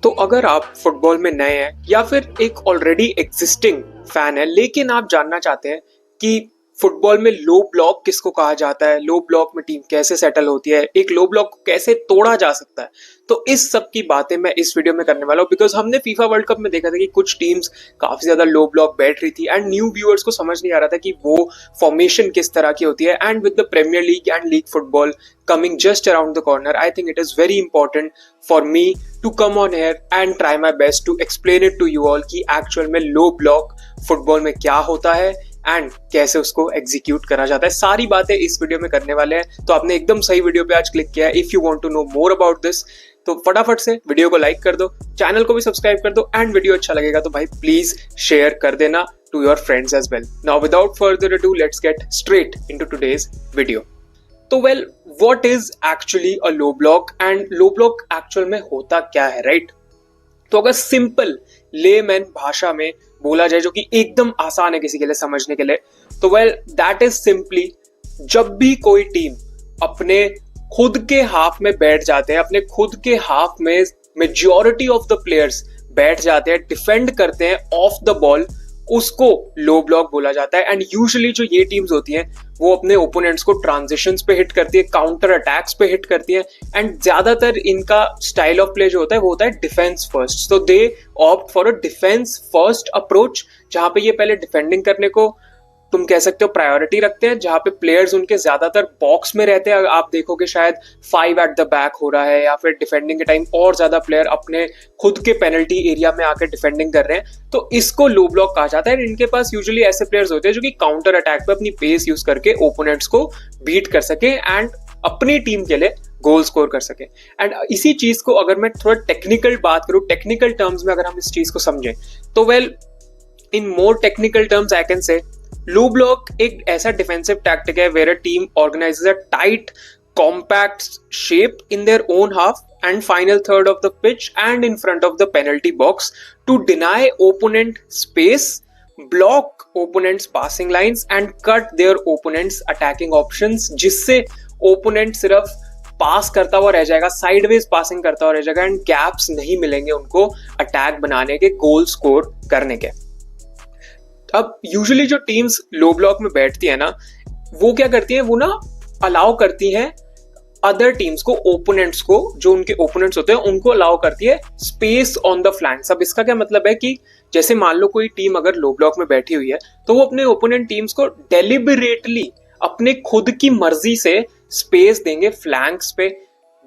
तो अगर आप फुटबॉल में नए हैं या फिर एक ऑलरेडी एग्जिस्टिंग फैन है लेकिन आप जानना चाहते हैं कि फुटबॉल में लो ब्लॉक किसको कहा जाता है, लो ब्लॉक में टीम कैसे सेटल होती है, एक लो ब्लॉक को कैसे तोड़ा जा सकता है, तो इस सब की बातें मैं इस वीडियो में करने वाला हूँ। बिकॉज हमने फीफा वर्ल्ड कप में देखा था कि कुछ टीम्स काफी ज्यादा लो ब्लॉक बैठ रही थी एंड न्यू व्यूअर्स को समझ नहीं आ रहा था कि वो फॉर्मेशन किस तरह की होती है। And with the Premier League and league football coming just around the corner, I think it is very important for me to come on here and try my best to explain it to you all कि actual में low block football में क्या होता है and कैसे उसको execute करा जाता है। सारी बातें इस वीडियो में करने वाले हैं, तो आपने एकदम सही वीडियो पे आज क्लिक किया है। If you want to know more about this तो फटाफट से वीडियो को लाइक कर दो, चैनल को भी सब्सक्राइब कर दो एंड वीडियो अच्छा लगेगा तो भाई प्लीज शेयर कर देना to your friends as well. Now without further ado, let's get straight into today's video. तो well what is actually a low block and low block actual में होता क्या है, राइट? तो अगर सिंपल लेमैन भाषा में बोला जाए जो कि एकदम आसान है किसी के लिए समझने के लिए, तो वेल दैट इज सिंपली जब भी कोई टीम अपने खुद के हाफ में बैठ जाते हैं, अपने खुद के हाफ में मेजॉरिटी ऑफ द प्लेयर्स बैठ जाते हैं, डिफेंड करते हैं ऑफ द बॉल, उसको लो ब्लॉक बोला जाता है। एंड यूजुअली जो ये टीम्स होती हैं वो अपने ओपोनेंट्स को ट्रांजिशंस पे हिट करती है, काउंटर अटैक्स पे हिट करती है एंड ज्यादातर इनका स्टाइल ऑफ प्ले जो होता है वो होता है डिफेंस फर्स्ट। तो दे opt for a defence first approach, जहां पे ये पहले डिफेंडिंग करने को तुम कह सकते हो प्रायोरिटी रखते हैं, जहां पे प्लेयर्स उनके ज्यादातर बॉक्स में रहते हैं। आप देखोगे शायद 5 एट द बैक हो रहा है या फिर डिफेंडिंग के टाइम और ज्यादा प्लेयर अपने खुद के पेनल्टी एरिया में आकर डिफेंडिंग कर रहे हैं, तो इसको लो ब्लॉक कहा जाता है। इनके पास यूजुअली ऐसे प्लेयर्स होते हैं जो कि काउंटर अटैक पे अपनी पेस यूज करके ओपोनेंट्स को बीट कर सके एंड अपनी टीम के लिए गोल स्कोर कर सके। एंड इसी चीज को अगर मैं थोड़ा टेक्निकल बात करूं, टेक्निकल टर्म्स में अगर हम इस चीज को समझें तो well in more technical terms I can say low block एक ऐसा डिफेंसिव टैक्टिक है where a team organises a tight compact shape in their own half and final third of the pitch and in front of the penalty box to deny opponent space, block opponents passing lines and cut their opponents attacking options, जिससे opponent सिर्फ पास करता हुआ रह जाएगा, sideways passing करता हुआ रह जाएगा एंड गैप्स नहीं मिलेंगे उनको अटैक बनाने के, गोल स्कोर करने के। अब यूजुअली जो टीम्स लो ब्लॉक में बैठती है ना, वो क्या करती है, वो ना अलाउ करती है अदर टीम्स को, ओपोनेंट्स को, जो उनके ओपोनेंट्स होते हैं उनको अलाउ करती है स्पेस ऑन द फ्लैंक्स। अब इसका क्या मतलब है कि जैसे मान लो कोई टीम अगर लो ब्लॉक में बैठी हुई है तो वो अपने ओपोनेंट टीम्स को डेलिबरेटली अपने खुद की मर्जी से स्पेस देंगे फ्लैंक्स पे,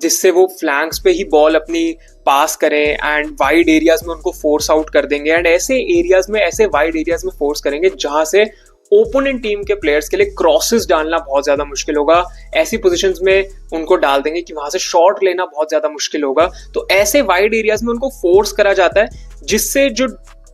जिससे वो फ्लैंक्स पे ही बॉल अपनी पास करें एंड वाइड एरियाज में उनको फोर्स आउट कर देंगे एंड ऐसे एरियाज में, ऐसे वाइड एरियाज में फोर्स करेंगे जहां से ओपोनेंट टीम के प्लेयर्स के लिए क्रॉसेस डालना बहुत ज्यादा मुश्किल होगा। ऐसी पोजीशंस में उनको डाल देंगे कि वहां से शॉट लेना बहुत ज्यादा मुश्किल होगा। तो ऐसे वाइड एरियाज में उनको फोर्स करा जाता है जिससे जो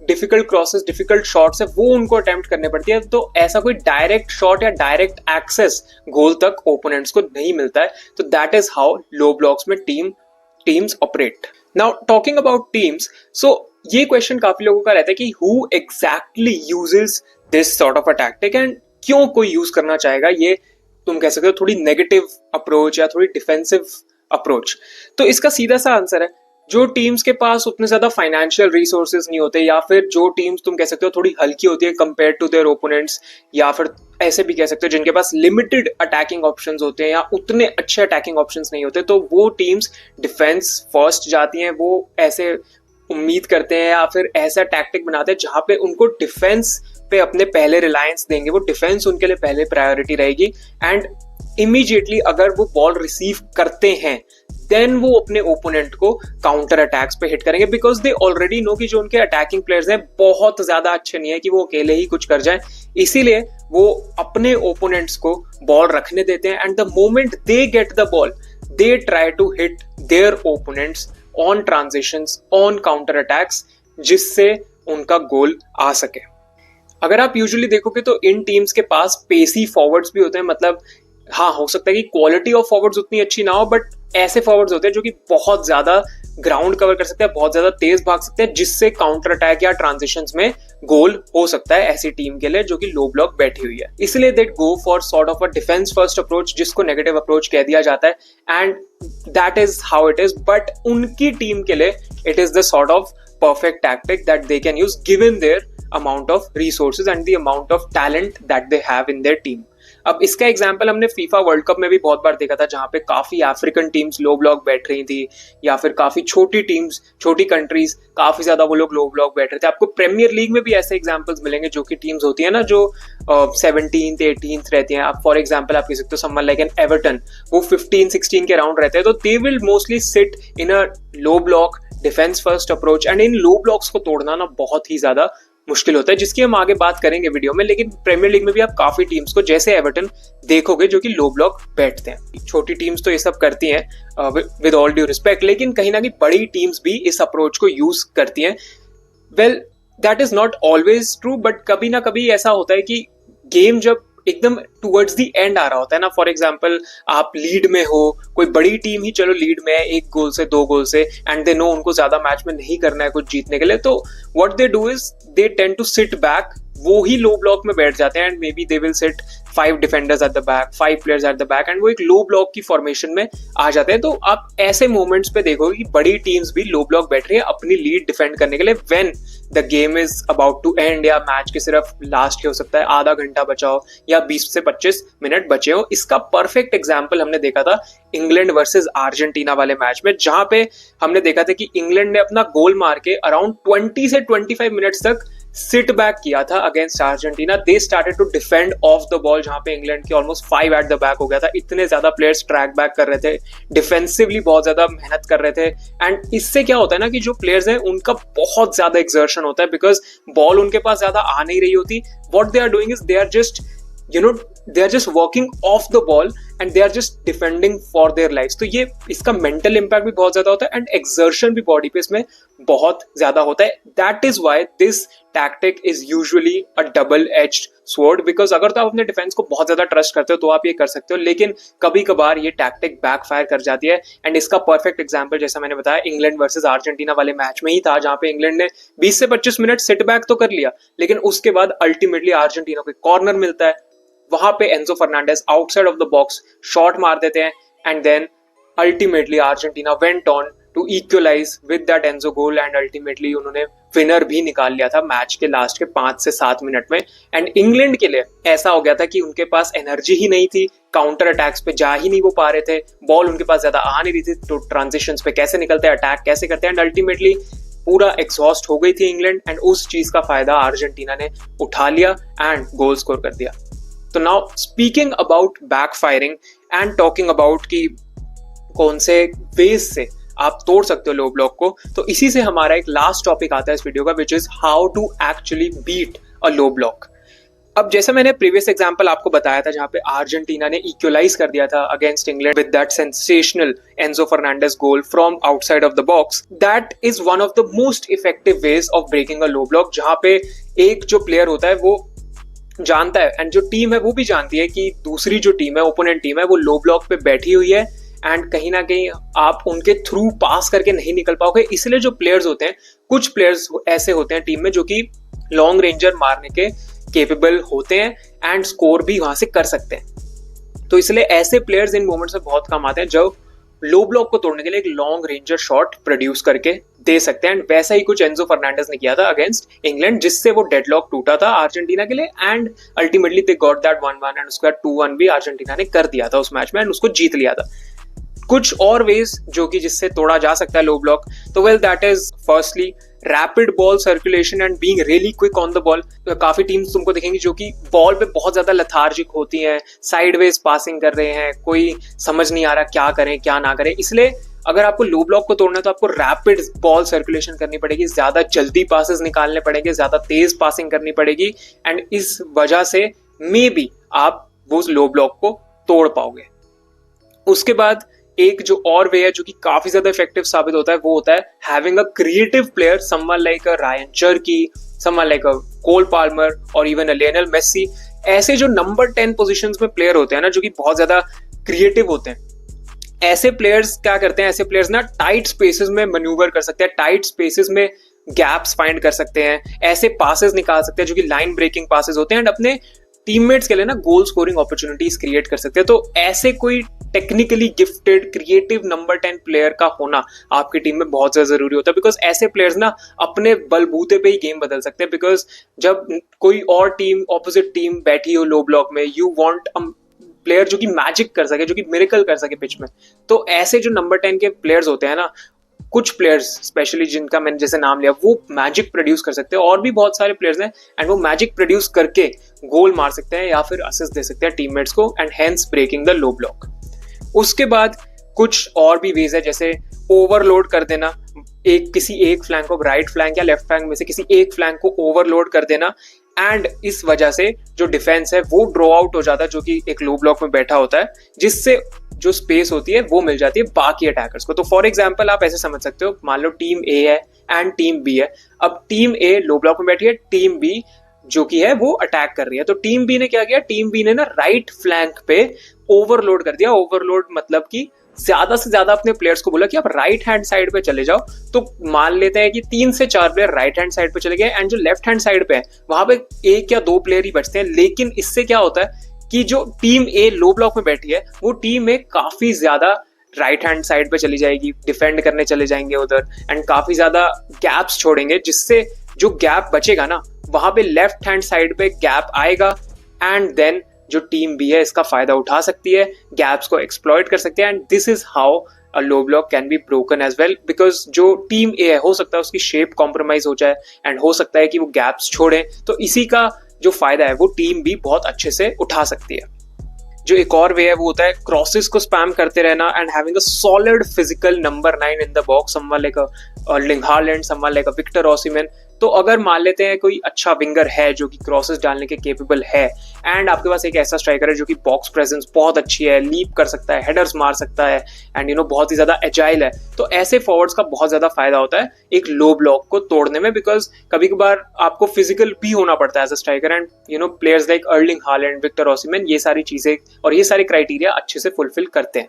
डिफिकल्ट क्रॉसेस, डिफिकल्ट शॉट्स है वो उनको अटेम्प्ट करने पड़ती है। तो ऐसा कोई डायरेक्ट शॉट या डायरेक्ट एक्सेस गोल तक ओपोनेंट्स को नहीं मिलता है। तो that is how low blocks में teams operate. Now talking about teams, so ये क्वेश्चन काफी लोगों का रहता है कि who exactly uses this sort of a tactic and क्यों कोई यूज करना चाहेगा ये, तुम कह सकते हो थोड़ी नेगेटिव अप्रोच या थोड़ी डिफेंसिव अप्रोच। तो इसका सीधा सा आंसर है, जो टीम्स के पास उतने ज्यादा फाइनेंशियल रिसोर्सेज नहीं होते या फिर जो टीम्स तुम कह सकते हो थोड़ी हल्की होती है कंपेयर टू देयर ओपोनेंट्स, या फिर ऐसे भी कह सकते हो जिनके पास लिमिटेड अटैकिंग ऑप्शंस होते हैं या उतने अच्छे अटैकिंग ऑप्शंस नहीं होते, तो वो टीम्स डिफेंस फर्स्ट जाती हैं। वो ऐसे उम्मीद करते हैं या फिर ऐसा टैक्टिक बनाते हैं जहां पे उनको डिफेंस पे अपने पहले रिलायंस देंगे, वो डिफेंस उनके लिए पहले प्रायोरिटी रहेगी एंड इमीडिएटली अगर वो बॉल रिसीव करते हैं देन वो अपने ओपोनेंट को काउंटर अटैक्स पे हिट करेंगे, बिकॉज दे ऑलरेडी नो कि जो उनके अटैकिंग प्लेयर्स हैं बहुत ज्यादा अच्छे नहीं है कि वो अकेले ही कुछ कर जाएं। इसीलिए वो अपने ओपोनेंट्स को बॉल रखने देते हैं and the moment they get the ball they try to hit their opponents on transitions, on counter attacks, जिससे उनका गोल आ सके। अगर आप यूजुअली देखोगे तो इन टीम्स के पास पेसी फॉरवर्ड्स भी होते हैं, मतलब हाँ हो सकता है कि क्वालिटी ऑफ फॉरवर्ड्स उतनी अच्छी ना हो, बट ऐसे फॉरवर्ड्स होते हैं जो कि बहुत ज्यादा ग्राउंड कवर कर सकते हैं, बहुत ज्यादा तेज भाग सकते हैं, जिससे काउंटर अटैक या ट्रांजिशंस में गोल हो सकता है ऐसी टीम के लिए जो कि लो ब्लॉक बैठी हुई है। इसलिए they go for sort of a defence first approach, जिसको नेगेटिव अप्रोच कह दिया जाता है, and that is how it is. But उनकी टीम के लिए it is the sort of perfect tactic that they can use given their amount of resources and the amount of talent that they have in their team। अब इसका example हमने FIFA world cup में भी बहुत बार देखा था, जहां पे काफी अफ्रीकन टीम्स लो ब्लॉक बैठ रही थी, या फिर काफी छोटी टीम्स, छोटी कंट्रीज काफी ज्यादा वो लोग लो ब्लॉक बैठ रहे थे। आपको प्रीमियर लीग में भी ऐसे एग्जाम्पल्स मिलेंगे जो कि टीम्स होती है ना जो 17th 18th रहती हैं। आप फॉर एग्जाम्पल आप कह सकते हो समवन लाइक एन एवर्टन, वो 15-16 के राउंड रहते हैं, तो they will mostly sit in a low block defence first approach, and in low blocks को तोड़ना ना बहुत ही ज्यादा मुश्किल होता है, जिसकी हम आगे बात करेंगे वीडियो में। लेकिन प्रीमियर लीग में भी आप काफी टीम्स को जैसे एवर्टन देखोगे जो कि लो ब्लॉक बैठते हैं। छोटी टीम्स तो ये सब करती हैं विद ऑल ड्यू रिस्पेक्ट, लेकिन कहीं ना कहीं बड़ी टीम्स भी इस अप्रोच को यूज करती हैं। Well that is not always true, but कभी ना कभी ऐसा होता है कि गेम जब एकदम टुवर्ड्स द एंड आ रहा होता है ना, फॉर एग्जांपल आप लीड में हो, कोई बड़ी टीम ही चलो लीड में है 1 गोल से 2 गोल से, एंड दे नो उनको ज्यादा मैच में नहीं करना है कुछ जीतने के लिए, तो what they do is they tend to sit back, वो ही लो ब्लॉक में बैठ जाते हैं, and maybe they will sit 5 defenders at the back, 5 players at the back, and वो एक लो ब्लॉक की फॉर्मेशन में आ जाते हैं। तो आप ऐसे मोमेंट्स पे देखोगे कि बड़ी टीम्स भी लो ब्लॉक बैठ रही है अपनी लीड डिफेंड करने के लिए, when the game is about to end, या मैच के सिर्फ लास्ट हो सकता है आधा घंटा बचा हो या 20 से 25 मिनट बचे हो। इसका परफेक्ट एग्जाम्पल हमने देखा था इंग्लैंड वर्सेस अर्जेंटीना वाले मैच में, जहां पे हमने देखा था कि इंग्लैंड ने अपना गोल मार के अराउंड 20 से 25 मिनट्स तक सिट बैक किया था against Argentina. They started to defend off the ball, जहां पे इंग्लैंड के ऑलमोस्ट 5 एट द बैक हो गया था। इतने ज्यादा प्लेयर्स ट्रैक बैक कर रहे थे, डिफेंसिवली बहुत ज्यादा मेहनत कर रहे थे, एंड इससे क्या होता है ना कि जो प्लेयर्स हैं उनका बहुत ज्यादा एक्सर्शन होता है, बिकॉज बॉल उनके पास ज्यादा आ नहीं रही होती। What they are doing is they are just they are just working off the ball and they are just defending for their lives। तो ये इसका मेंटल इम्पैक्ट भी बहुत ज्यादा होता है, एंड एक्सर्शन भी बॉडी पे इसमें बहुत ज्यादा होता है। That is why this tactic is usually a double edged sword, because अगर तो आप अपने डिफेंस को बहुत ज्यादा ट्रस्ट करते हो तो आप ये कर सकते हो, लेकिन कभी कभार ये टैक्टिक बैकफायर कर जाती है। एंड इसका परफेक्ट एग्जांपल जैसा मैंने बताया इंग्लैंड वर्सेस अर्जेंटीना वाले मैच में ही था, जहां पे इंग्लैंड ने 20 से 25 मिनट सिट बैक तो कर लिया, लेकिन उसके बाद अल्टीमेटली अर्जेंटीना को कॉर्नर मिलता है, वहां पे Enzo Fernandez outside of the box shot मार देते हैं, and then ultimately Argentina went on to equalise with that Enzo goal, and ultimately उन्होंने विनर भी निकाल लिया था मैच के लास्ट के 5 से 7 मिनट में। एंड इंग्लैंड के लिए ऐसा हो गया था कि उनके पास एनर्जी ही नहीं थी, काउंटर अटैक्स पे जा ही नहीं वो पा रहे थे, बॉल उनके पास ज्यादा आ नहीं रही थी, तो ट्रांजिशंस पे कैसे निकलते हैं, अटैक कैसे करते हैं, एंड अल्टीमेटली पूरा एग्जॉस्ट हो गई थी इंग्लैंड, एंड उस चीज का फायदा अर्जेंटीना ने उठा लिया एंड गोल स्कोर कर दिया। तो now speaking about backfiring and talking about कि कौन से वेज से आप तोड़ सकते हो लो ब्लॉक को, तो इसी से हमारा एक लास्ट टॉपिक आता है इस वीडियो का, which is how to actually beat a low block. अब जैसे मैंने प्रीवियस एग्जांपल आपको बताया था, जहां पे अर्जेंटीना ने इक्वलाइज कर दिया था against England with that sensational Enzo Fernandez goal from outside of the box, that is one of the most effective ways of breaking a low block, जहां पे एक जो प्लेयर होता है वो जानता है, एंड जो टीम है वो भी जानती है कि दूसरी जो टीम है, ओपोनेंट टीम है, वो लो ब्लॉक पे बैठी हुई है, एंड कहीं ना कहीं आप उनके थ्रू पास करके नहीं निकल पाओगे। इसलिए जो प्लेयर्स होते हैं, कुछ प्लेयर्स ऐसे होते हैं टीम में जो कि लॉन्ग रेंजर मारने के केपेबल होते हैं एंड स्कोर भी वहां से कर सकते हैं। तो इसलिए ऐसे प्लेयर्स इन मोमेंट्स में बहुत कम आते हैं जो लो ब्लॉक को तोड़ने के लिए एक लॉन्ग रेंजर शॉट प्रोड्यूस करके दे सकते हैं, एंड वैसा ही कुछ एंजो फर्नांडेस ने किया था अगेंस्ट इंग्लैंड, जिससे वो डेडलॉक टूटा था अर्जेंटीना के लिए, and ultimately they got that 1-1, and उसके बाद 2-1 भी अर्जेंटीना ने कर दिया था उस मैच में, एंड उसको जीत लिया था। कुछ और वेज जो कि जिससे तोड़ा जा सकता है लो ब्लॉक, तो well that is firstly rapid ball circulation and being really quick on the ball. काफी टीम्स तुमको दिखेंगी जो कि बॉल पे बहुत ज्यादा लथार्जिक होती हैं, साइडवेज पासिंग कर रहे हैं, कोई समझ नहीं आ रहा क्या करें क्या ना करें। इसलिए अगर आपको लो ब्लॉक को तोड़ना है तो आपको रैपिड बॉल सर्कुलेशन करनी पड़ेगी, ज्यादा जल्दी पासेस निकालने पड़ेंगे, ज्यादा तेज पासिंग करनी पड़ेगी, एंड इस वजह से मे बी आप वो लो ब्लॉक को तोड़ पाओगे। उसके बाद एक जो और वे है जो कि काफी ज्यादा इफेक्टिव साबित होता है, वो होता है having a creative player, someone like a Rayan Cherki, someone like a Cole Palmer और इवन अ लियोनेल मेसी। ऐसे जो नंबर 10 पोजीशंस में प्लेयर होते हैं ना, जो कि बहुत ज्यादा क्रिएटिव होते हैं, ऐसे प्लेयर्स क्या करते हैं, ऐसे प्लेयर्स ना टाइट स्पेसेस में मैन्यूवर कर सकते हैं, टाइट स्पेसेस में गैप्स फाइंड कर सकते हैं, ऐसे पासेस निकाल सकते हैं जो कि लाइन ब्रेकिंग पासेस होते हैं, एंड अपने टीममेट्स के लिए ना गोल स्कोरिंग अपॉर्चुनिटीज क्रिएट कर सकते हैं। तो ऐसे कोई technically gifted creative number 10 player का होना आपकी टीम में बहुत ज्यादा जरूरी होता है, बिकॉज ऐसे प्लेयर्स ना अपने बलबूते पे ही गेम बदल सकते हैं। बिकॉज जब कोई और टीम, ऑपोजिट टीम बैठी हो लो ब्लॉक में, यू वांट अ प्लेयर जो कि मैजिक कर सके, जो कि मिरेकल कर सके पिच में। तो ऐसे जो नंबर 10 के प्लेयर्स होते हैं ना, कुछ प्लेयर्स स्पेशली जिनका मैंने जैसे नाम लिया, वो मैजिक प्रोड्यूस कर सकते हैं, और भी बहुत सारे प्लेयर्स हैं एंड वो मैजिक प्रोड्यूस करके गोल मार सकते हैं या फिर असिस्ट दे सकते हैं टीममेट्स को, and hence breaking the low block. उसके बाद कुछ और भी वेज है, जैसे ओवरलोड कर देना, किसी एक फ्लैंक को, राइट फ्लैंक या लेफ्ट फ्लैंक में से किसी एक फ्लैंक को ओवरलोड कर देना, एंड इस वजह से जो डिफेंस है वो ड्रॉ आउट हो जाता है, जो कि एक लो ब्लॉक में बैठा होता है, जिससे जो स्पेस होती है वो मिल जाती है बाकी अटैकर्स को। तो फॉर एग्जांपल आप ऐसे समझ सकते हो, मान लो टीम ए है एंड टीम बी है। अब टीम ए लो ब्लॉक में बैठी है, टीम बी जो कि है वो अटैक कर रही है। तो टीम बी ने क्या किया, टीम बी ने ना राइट फ्लैंक पे ओवरलोड कर दिया। ओवरलोड मतलब कि ज्यादा से ज्यादा अपने प्लेयर्स को बोला कि आप राइट हैंड साइड पे चले जाओ। तो मान लेते हैं कि 3 से 4 प्लेयर राइट हैंड साइड पे चले गए, एंड जो लेफ्ट हैंड साइड पे है वहां पे 1 या 2 प्लेयर ही बचते हैं। लेकिन इससे क्या होता है कि जो टीम ए लो ब्लॉक में बैठी है, वो टीम ए काफी ज्यादा राइट हैंड साइड पे चली जाएगी, डिफेंड करने चले जाएंगे उधर, एंड काफी ज्यादा गैप्स छोड़ेंगे, जिससे जो गैप बचेगा ना, वहां पे लेफ्ट हैंड साइड पे गैप आएगा, एंड देन जो टीम बी है इसका फायदा उठा सकती है, गैप्स को एक्सप्लॉइट कर सकती है, and this is how a low block can be broken as well. Because जो टीम ए है, हो सकता है उसकी शेप कॉम्प्रोमाइज हो जाए, एंड हो सकता है कि वो गैप्स छोड़े, तो इसी का जो फायदा है वो टीम भी बहुत अच्छे से उठा सकती है। जो एक और वे है वो होता है क्रॉसेस को स्पैम करते रहना and having a solid physical number 9 in the box, someone like Erling Haaland, someone like Victor Osimhen. तो अगर मान लेते हैं कोई अच्छा विंगर है जो कि क्रॉसेस डालने के केपेबल है, एंड आपके पास एक ऐसा स्ट्राइकर है जो कि बॉक्स प्रेजेंस बहुत अच्छी है, लीप कर सकता है, हेडर्स मार सकता है, एंड बहुत ही ज्यादा एजाइल है, तो ऐसे फॉरवर्ड्स का बहुत ज्यादा फायदा होता है एक लो ब्लॉक को तोड़ने में। बिकॉज कभी कभार आपको फिजिकल भी होना पड़ता है as a striker, and players like Erling Haaland, Victor Osimhen, ये सारी चीजें और ये सारे क्राइटेरिया अच्छे से फुलफिल करते हैं।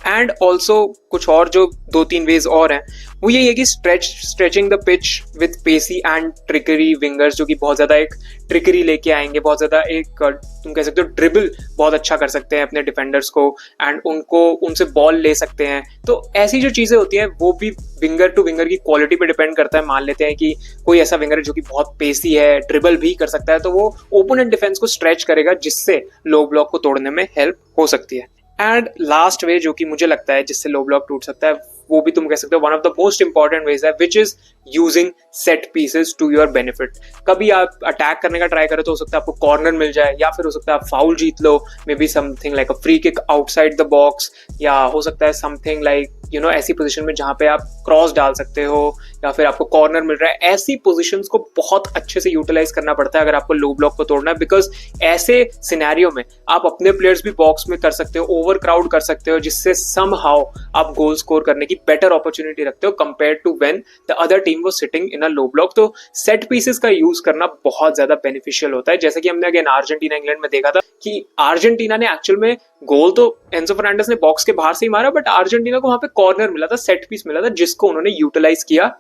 एंड ऑल्सो कुछ और जो 2-3 वेज और हैं वो यही है कि stretching the pitch with pacey and trickery wingers, जो कि बहुत ज्यादा एक ट्रिकरी लेके आएंगे, बहुत ज्यादा एक तुम कह सकते हो ड्रिबल बहुत अच्छा कर सकते हैं अपने डिफेंडर्स को, एंड उनसे बॉल ले सकते हैं। तो ऐसी जो चीजें होती हैं वो भी विंगर टू विंगर की क्वालिटी पे डिपेंड करता है। मान लेते हैं कि कोई ऐसा विंगर है जो कि बहुत पेसी है, ड्रिबल भी कर सकता है, तो वो ओपोनेंट डिफेंस को स्ट्रेच करेगा, जिससे लो ब्लॉक को तोड़ने में हेल्प हो सकती है। एंड लास्ट वे जो कि मुझे लगता है जिससे लो ब्लॉक टूट सकता है, वो भी तुम कह सकते हो one of the most important ways है, which is using set pieces to your benefit. कभी आप अटैक करने का ट्राई करो तो हो सकता है आपको कॉर्नर मिल जाए, या फिर हो सकता है आप foul Jeet low, may be something like a free kick outside the box, या हो सकता है समथिंग लाइक ऐसी पोजीशन में जहां पे आप क्रॉस डाल सकते हो, या फिर आपको कॉर्नर मिल रहा है। ऐसी पोजीशंस को बहुत अच्छे से यूटिलाइज करना पड़ता है अगर आपको लो ब्लॉक को तोड़ना है, बिकॉज ऐसे सिनेरियो में आप अपने प्लेयर्स भी बॉक्स में कर सकते हो, ओवर क्राउड कर सकते हो, जिससे समहाउ आप गोल स्कोर करने की बेटर अपॉर्चुनिटी रखते हो compare to when the other team was sitting in a low block. तो सेट पीसेस का यूज करना बहुत ज्यादा बेनिफिशियल होता है। जैसे कि हमने अगेन अर्जेंटीना इंग्लैंड में देखा था कि अर्जेंटीना ने एक्चुअल में गोल तो एंजो फर्नांडिस ने बॉक्स के बाहर से ही मारा, बट अर्जेंटीना को वहां पे कॉर्नर मिला था, सेट पीस मिला था, जिसको उन्होंने यूटिलाइज किया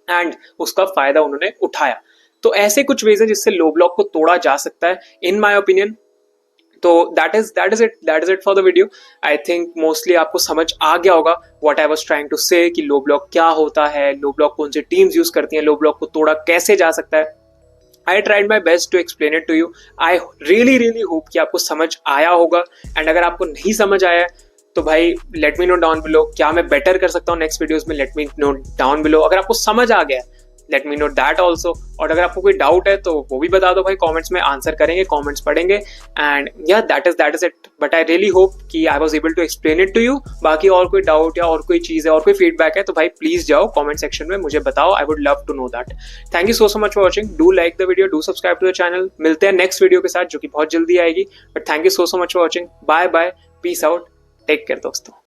एंड उसका फायदा उन्होंने उठाया। तो ऐसे कुछ वेज है जिससे लो ब्लॉक को तोड़ा जा सकता है इन माय ओपिनियन। तो that is it for the video. I think mostly आपको समझ आ गया होगा what I was trying to say, कि लो ब्लॉक क्या होता है, लो ब्लॉक कौन सी टीम्स यूज करती हैं, लो ब्लॉक को तोड़ा कैसे जा सकता है। I tried my best to explain it to you. I really hope कि आपको समझ आया होगा, एंड अगर आपको नहीं समझ आया तो भाई let me know down below, क्या मैं बेटर कर सकता हूँ नेक्स्ट वीडियोस में, let me know down below. अगर आपको समझ आ गया let me know that also, और अगर आपको कोई डाउट है तो वो भी बता दो भाई, कमेंट्स में आंसर करेंगे, कमेंट्स पढ़ेंगे, एंड या that is it. But I really hope कि I was able to explain it to you. बाकी और कोई डाउट या और कोई चीज़ है और कोई फीडबैक है तो भाई प्लीज जाओ कमेंट सेक्शन में मुझे बताओ, I would love to know that. Thank you so much for watching, do like the video, do subscribe to the channel. मिलते हैं नेक्स्ट वीडियो के साथ जो कि बहुत जल्दी आएगी, but thank you so much for watching. Bye bye, peace out, take care दोस्तों।